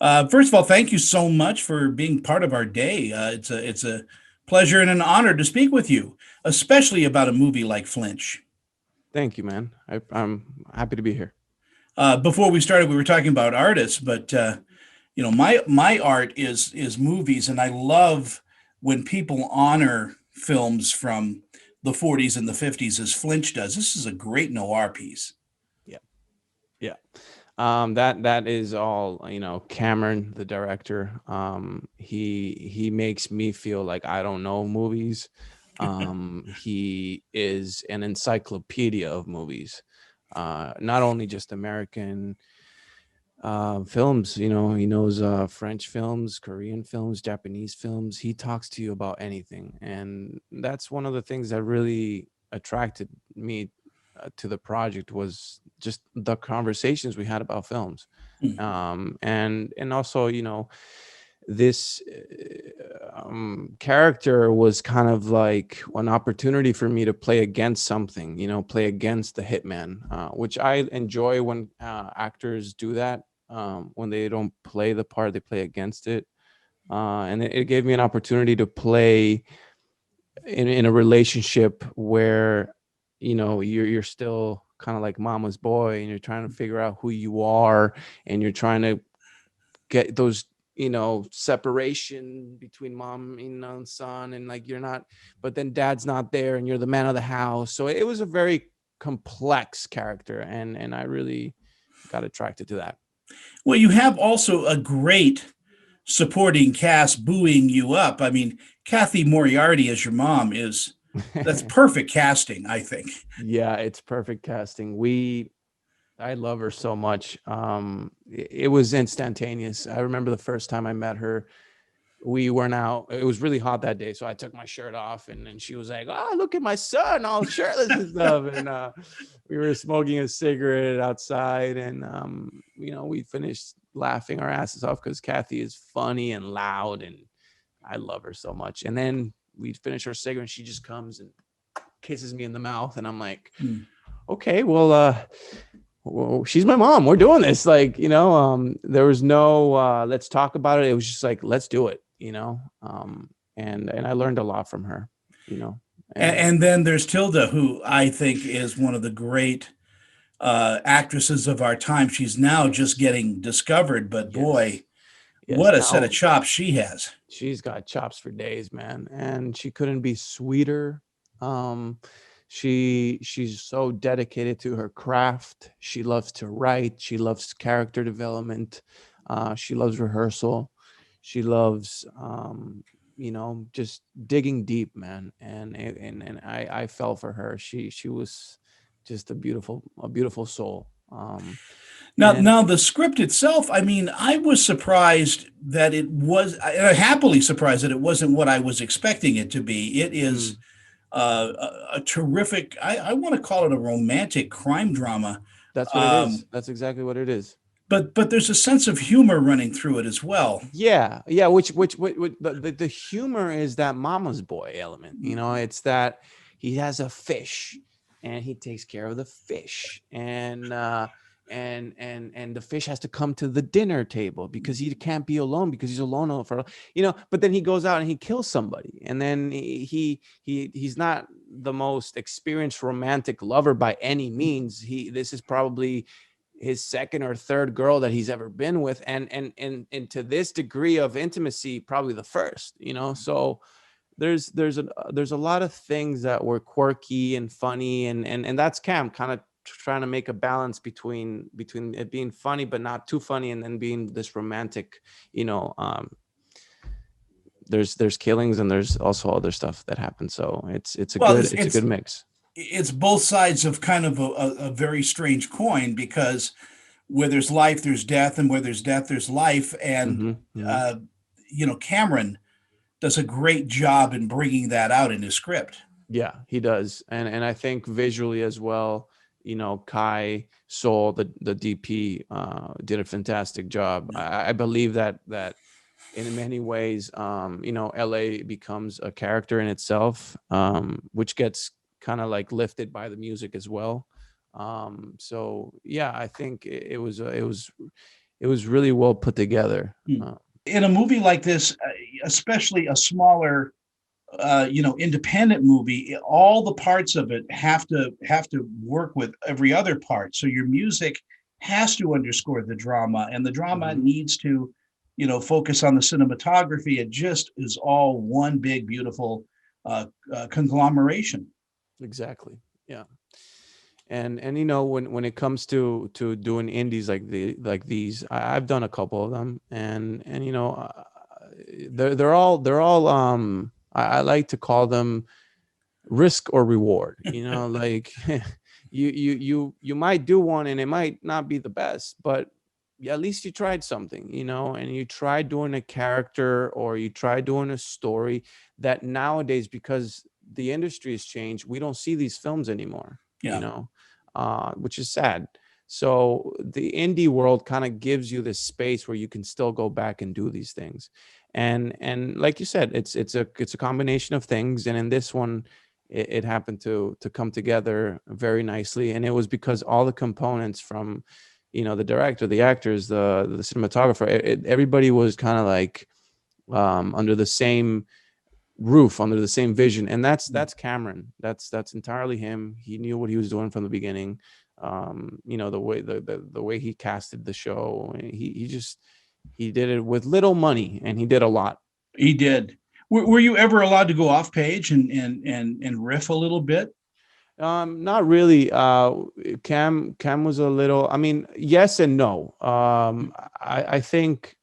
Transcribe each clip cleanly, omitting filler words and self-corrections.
First of all, thank you so much for being part of our day. It's a pleasure and an honor to speak with you, especially about a movie like Flinch. Thank you, man. I'm happy to be here. Before we started, we were talking about artists, but my art is movies, and I love when people honor films from the 40s and the 50s as Flinch does. This is a great noir piece. Yeah, yeah. That is all. Cameron, the director. He makes me feel like I don't know movies. He is an encyclopedia of movies. Not only just American films. He knows French films, Korean films, Japanese films. He talks to you about anything, and that's one of the things that really attracted me to the project, was just the conversations we had about films. Mm. And also, this character was kind of like an opportunity for me to play against something, play against the hitman, which I enjoy when actors do that. When they don't play the part, they play against it. And it gave me an opportunity to play in a relationship where, you're still kind of like mama's boy, and you're trying to figure out who you are, and you're trying to get those, separation between mom, and son, and like you're not, but then dad's not there, and you're the man of the house. So it was a very complex character, and I really got attracted to that. Well, you have also a great supporting cast booing you up. I mean, Cathy Moriarty as your mom is that's perfect casting, I think. Yeah, it's perfect casting. I love her so much. It was instantaneous. I remember the first time I met her, we went out. It was really hot that day, so I took my shirt off, and then she was like, "Oh, look at my son, all shirtless and stuff." And we were smoking a cigarette outside, and we finished laughing our asses off because Kathy is funny and loud, and I love her so much. And then we finish our cigarette, and she just comes and kisses me in the mouth, and I'm like, Mm. "Okay, well, she's my mom. We're doing this." Like, there was no let's talk about it. It was just like, let's do it, and I learned a lot from her, you know. And And then there's Tilda, who I think is one of the great actresses of our time. She's now just yes, getting discovered, but yes, boy, yes. what a set of Now chops she has. she's got chops for days, man, and she couldn't be sweeter. Um, she's so dedicated to her craft. She loves to write. She loves character development. She loves rehearsal. She loves, just digging deep, man. And I fell for her. She was just a beautiful soul. And Now the script itself, I mean, I was surprised that it was, and I'm happily surprised that it wasn't what I was expecting it to be. It is mm, a terrific, I want to call it a romantic crime drama. that's what it Um, is. That's exactly what it is. but there's a sense of humor running through it as well. Yeah, which the humor is that mama's boy element. It's that he has a fish, and he takes care of the fish, and the fish has to come to the dinner table because he can't be alone, because he's alone for, but then he goes out and he kills somebody, and then he's not the most experienced romantic lover by any means. This is probably his second or third girl that he's ever been with, and to this degree of intimacy, probably the first. So there's a lot of things that were quirky and funny, and that's Cam kind of trying to make a balance between it being funny but not too funny, and then being this romantic. you know um there's killings, and there's also other stuff that happens, so it's a Well, good it's a good mix. it's both sides of kind of a very strange coin because where there's life, there's death, and where there's death, there's life. And Hmm, hmm. uh, Cameron does a great job in bringing that out in his script. Yeah, he does, and I think visually as well. Kai Soul, the DP, did a fantastic job. I believe that in many ways, LA becomes a character in itself, which gets kind of like lifted by the music as well. So yeah, I think it was it was really well put together. In a movie like this, especially a smaller, independent movie, all the parts of it have to work with every other part. So your music has to underscore the drama, and the drama needs to, focus on the cinematography. It just is all one big, beautiful conglomeration. Exactly. Yeah. And when it comes to doing indies like these, I've done a couple of them, and they're all I like to call them risk or reward. Like you might do one and it might not be the best, but yeah, at least you tried something, and you tried doing a character, or you tried doing a story that nowadays, because the industry has changed, we don't see these films anymore. Yeah. Which is sad. So the indie world kind of gives you this space where you can still go back and do these things. And like you said, it's a combination of things. And in this one, it happened to come together very nicely. And it was because all the components from, the director, the actors, the cinematographer, everybody was kind of like under the same roof, under the same vision. And that's Cameron. That's entirely him. He knew what he was doing from the beginning. The way the way he casted the show, he did it with little money, and he did a lot. He did. Were you ever allowed to go off page and riff a little bit? Not really. Cam was a little, I mean, yes and no. I think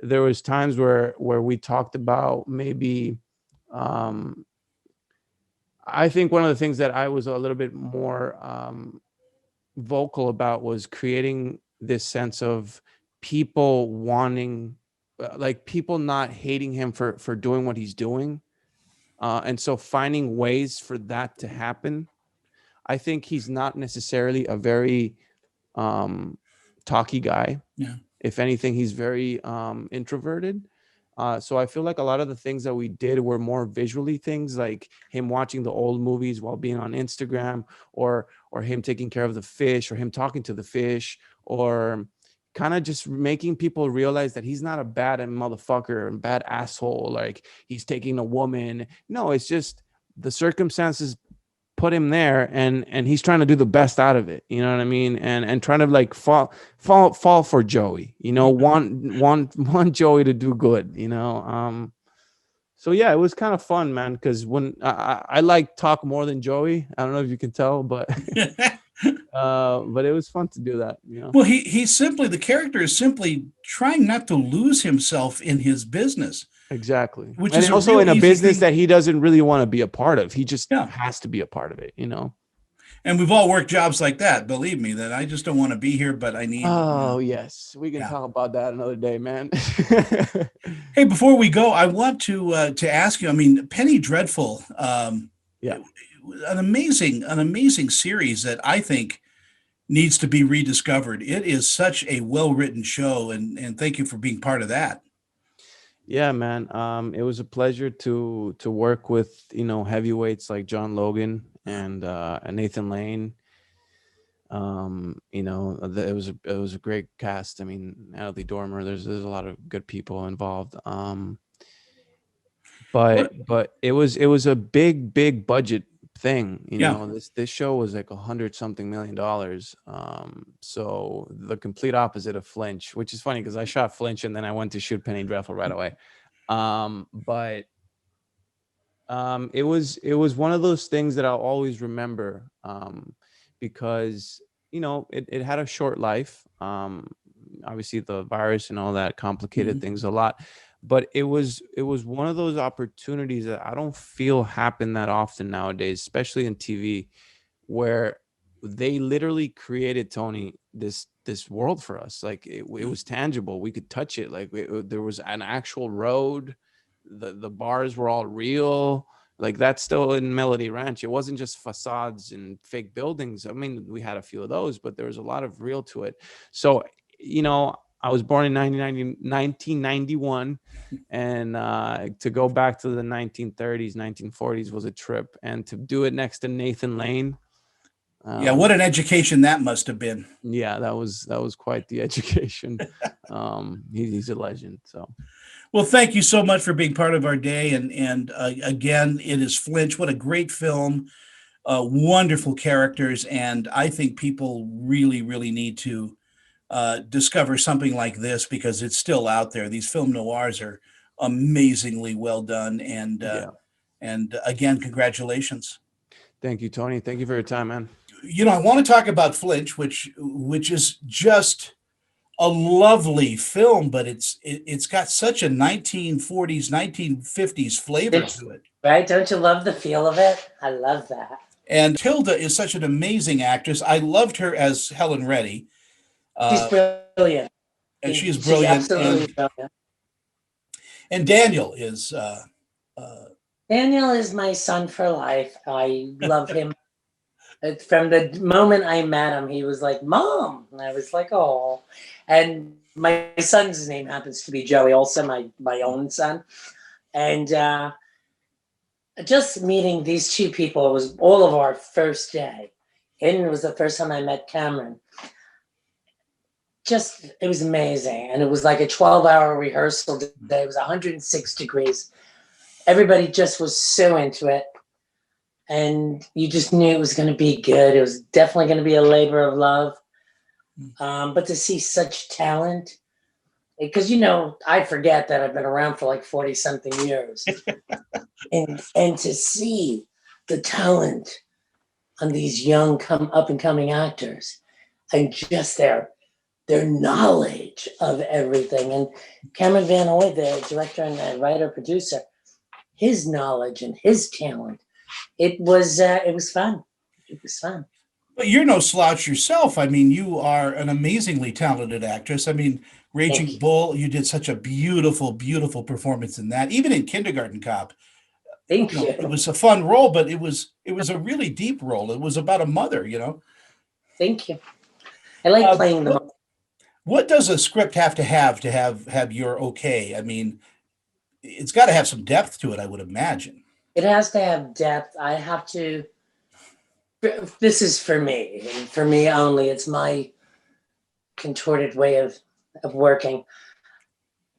there was times where we talked about maybe, I think one of the things that I was a little bit more vocal about was creating this sense of people wanting, like people not hating him for doing what he's doing. And so finding ways for that to happen. I think he's not necessarily a very talky guy. Yeah. If anything, he's very introverted. So I feel like a lot of the things that we did were more visually things, like him watching the old movies while being on Instagram, or him taking care of the fish, or him talking to the fish, or kind of just making people realize that he's not a bad motherfucker and bad asshole, like he's taking a woman. No, it's just the circumstances put him there, and he's trying to do the best out of it, you know what I mean, and trying to like fall for Joey, want Joey to do good, so yeah, it was kind of fun, man, because when I like talk more than Joey. I don't know if you can tell, but but it was fun to do that, Well, he's simply, the character is simply trying not to lose himself in his business. Exactly. Which And is also in a business thing. that he doesn't really want to be a part of. He just Yeah. has to be a part of it, And we've all worked jobs like that. Believe me, that I just don't want to be here, but I need. Oh, yes. We can talk about that another day, man. Hey, before we go, I want to ask you. I mean, Penny Dreadful, Yeah. an amazing series that I think needs to be rediscovered. It is such a well-written show, and thank you for being part of that. Yeah, man. It was a pleasure to work with, heavyweights like John Logan and Nathan Lane. It was a great cast. I mean, Natalie Dormer, there's a lot of good people involved. But it was a big budget thing. Yeah. This show was like $100-something million. So the complete opposite of Flinch, which is funny because I shot Flinch and then I went to shoot Penny Dreadful right away. But it was one of those things that I'll always remember, because it had a short life. Obviously the virus and all that complicated things a lot, but it was one of those opportunities that I don't feel happen that often nowadays, especially in TV, where they literally created, Tony, this world for us. Like it was tangible, we could touch it, like there was an actual road, the bars were all real. Like that's still in Melody Ranch. It wasn't just facades and fake buildings. I mean, we had a few of those, but there was a lot of real to it. So, I was born in 1991, and to go back to the 1930s, 1940s was a trip. And to do it next to Nathan Lane, Yeah, what an education that must have been. Yeah, that was quite the education. He's a legend. So, Well, thank you so much for being part of our day. And again, it is Flinch. What a great film. Wonderful characters. And I think people really, really need to discover something like this because it's still out there. These film noirs are amazingly well done. yeah. And again, congratulations. Thank you, Tony. Thank you for your time, man. I want to talk about Flinch, which is just a lovely film, but it's got such a 1940s, 1950s flavor to it. Right? Don't you love the feel of it? I love that. And Tilda is such an amazing actress. I loved her as Helen Reddy. She's brilliant. And she's She's brilliant. absolutely brilliant. And Daniel is Daniel is my son for life. I love him. From the moment I met him, he was like, "Mom," and I was like, "Oh." And my son's name happens to be Joey, also my own son. And just meeting these two people was all of our first day, and it was the first time I met Cameron. It was amazing, and it was like a 12-hour rehearsal day. It was 106 degrees. Everybody just was so into it. And you just knew it was going to be good. It was definitely going to be a labor of love. But to see such talent, because, I forget that I've been around for like 40 something years. and to see the talent on these young up and coming actors and just their knowledge of everything. And Cameron Van Hoy, the director and the writer producer, his knowledge and his talent. It was fun. It was fun. But you're no slouch yourself. I mean, you are an amazingly talented actress. I mean, Raging Bull, you did such a beautiful, beautiful performance in that. Even in Kindergarten Cop. Thank you. It was a fun role, but it was a really deep role. It was about a mother, Thank you. I like playing the mother. What does a script have to have your okay? I mean, it's got to have some depth to it, I would imagine. It has to have depth. I have to. This is for me, and for me only. It's my contorted way of working.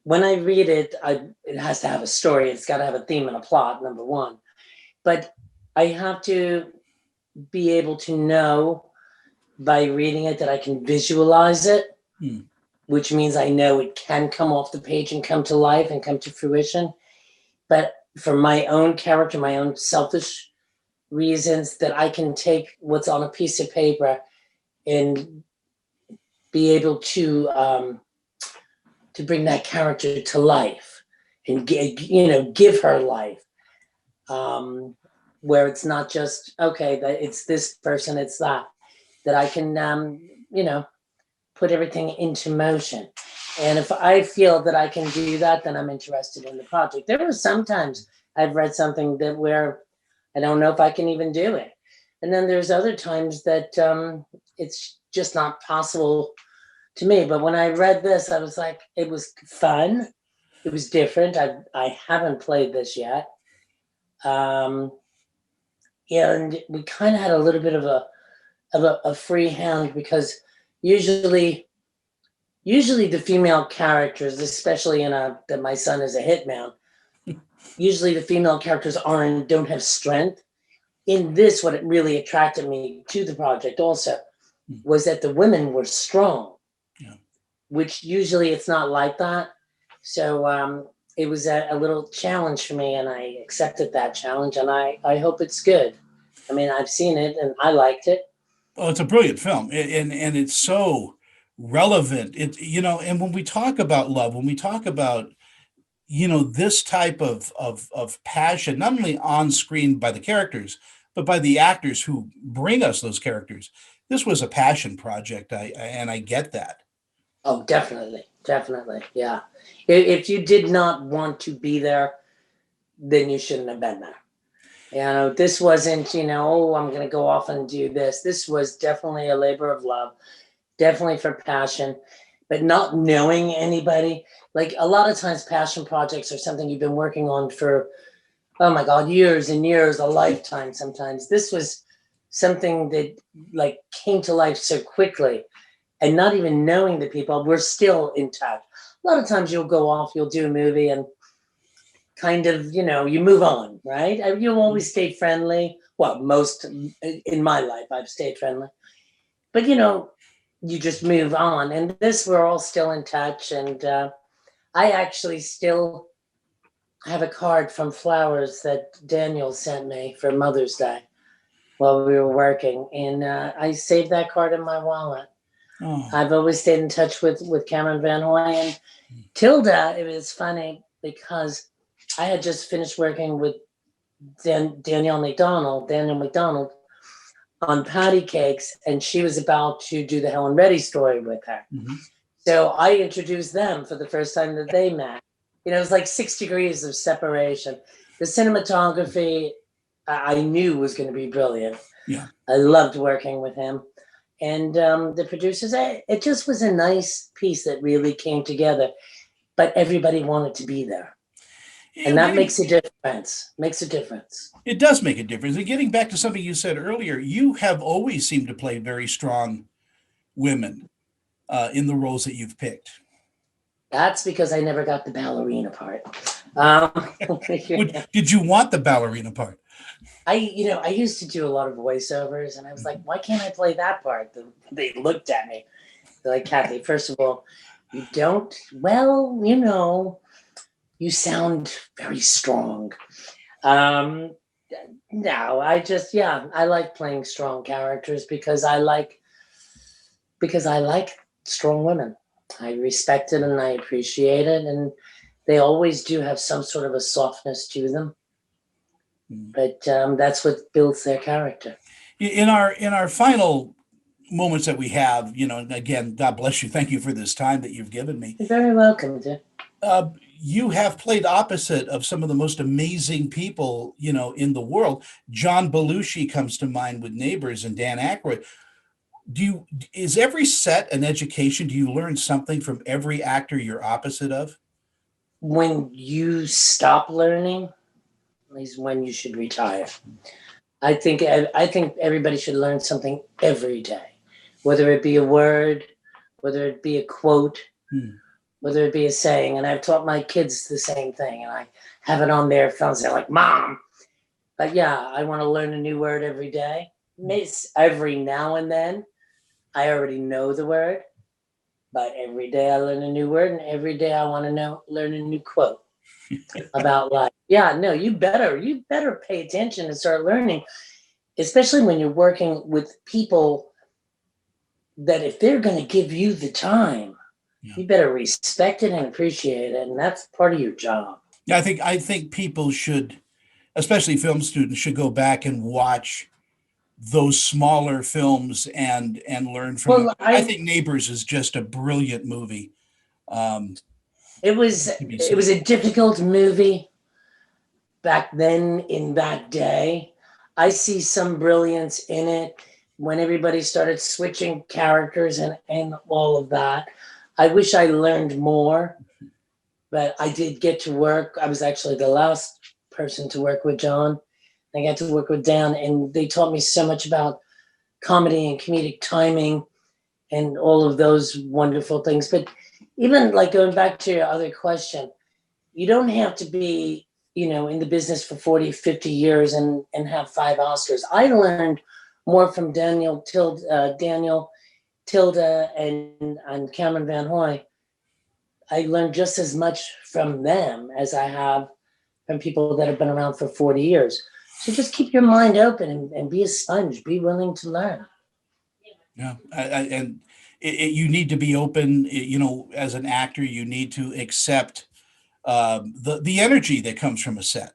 When I read it, it has to have a story. It's got to have a theme and a plot, number one. But I have to be able to know by reading it that I can visualize it, which means I know it can come off the page and come to life and come to fruition. But for my own character, my own selfish reasons, that I can take what's on a piece of paper and be able to bring that character to life and give her life, where it's not just okay that it's this person, it's that I can put everything into motion. And if I feel that I can do that, then I'm interested in the project. There are sometimes I've read something where I don't know if I can even do it. And then there's other times that it's just not possible to me. But when I read this, I was like, it was fun. It was different. I haven't played this yet. And we kind of had a little bit of a free hand, because usually the female characters, especially that my son is a hitman, usually the female characters don't have strength. In this, what it really attracted me to the project also was that the women were strong, which usually it's not like that. So it was a little challenge for me, and I accepted that challenge, and I hope it's good. I mean, I've seen it and I liked it. Oh, it's a brilliant film, and it's so relevant. And when we talk about love, when we talk about this type of passion, not only on screen by the characters, but by the actors who bring us those characters, this was a passion project. I get that. Oh, definitely, yeah. If you did not want to be there, then you shouldn't have been there. This wasn't, I'm going to go off and do this. This was definitely a labor of love, definitely for passion, but not knowing anybody. Like a lot of times passion projects are something you've been working on for, oh my God, years and years, a lifetime sometimes. This was something that like came to life so quickly, and not even knowing the people, we're still in touch. A lot of times you'll go off, you'll do a movie and kind of, you move on, right? You'll always stay friendly. Well, most in my life, I've stayed friendly. But, you just move on. And this, we're all still in touch. And I actually still have a card from flowers that Daniel sent me for Mother's Day while we were working. And I saved that card in my wallet. Oh. I've always stayed in touch with Cameron Van Hoy and Tilda. It was funny because I had just finished working with Danielle McDonald on patty cakes, and she was about to do the Helen Reddy story with her. Mm-hmm. So I introduced them for the first time that they met. It was like 6 degrees of separation. The cinematography I knew was going to be brilliant. Yeah, I loved working with him. And the producers, it just was a nice piece that really came together, but everybody wanted to be there. And that makes a difference. It does make a difference. And getting back to something you said earlier, you have always seemed to play very strong women in the roles that you've picked. That's because I never got the ballerina part. Did you want the ballerina part? I used to do a lot of voiceovers, and I was like, why can't I play that part? They looked at me. They're like, Cathy, first of all, you don't, well, you sound very strong. No, I like playing strong characters because I like strong women. I respect it and I appreciate it, and they always do have some sort of a softness to them. But that's what builds their character. In our final moments that we have, and again, God bless you. Thank you for this time that you've given me. You're very welcome, dear. You have played opposite of some of the most amazing people, in the world. John Belushi comes to mind with Neighbors, and Dan Aykroyd. Is every set an education? Do you learn something from every actor you're opposite of? When you stop learning is when you should retire. I think everybody should learn something every day, whether it be a word, whether it be a quote, whether it be a saying. And I've taught my kids the same thing, and I have it on their phones. They're like, Mom. But yeah, I want to learn a new word every day. Every now and then, I already know the word, but every day I learn a new word, and every day I want to learn a new quote about life. Yeah, no, you better pay attention and start learning, especially when you're working with people that if they're going to give you the time, you better respect it and appreciate it, and that's part of your job. Yeah, I think people should, especially film students, should go back and watch those smaller films and learn from them. I think Neighbors is just a brilliant movie. It was a difficult movie back then in that day. I see some brilliance in it when everybody started switching characters and all of that. I wish I learned more, but I did get to work. I was actually the last person to work with John. I got to work with Dan, and they taught me so much about comedy and comedic timing and all of those wonderful things. But even like going back to your other question, you don't have to be, in the business for 40, 50 years and have 5 Oscars. I learned more from Daniel, Tilda, and Cameron Van Hoy. I learned just as much from them as I have from people that have been around for 40 years. So just keep your mind open and be a sponge. Be willing to learn. Yeah, and you need to be open. As an actor, you need to accept the energy that comes from a set.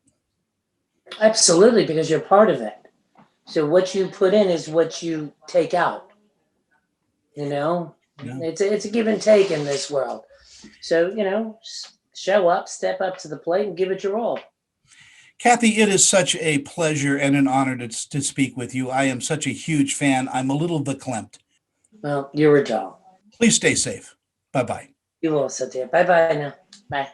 Absolutely, because you're part of it. So what you put in is what you take out. It's a give and take in this world. So show up, step up to the plate, and give it your all. Cathy, it is such a pleasure and an honor to speak with you. I am such a huge fan. I'm a little verklempt. Well, you're a doll. Please stay safe. Bye-bye. You also, dear. Bye-bye now. Bye.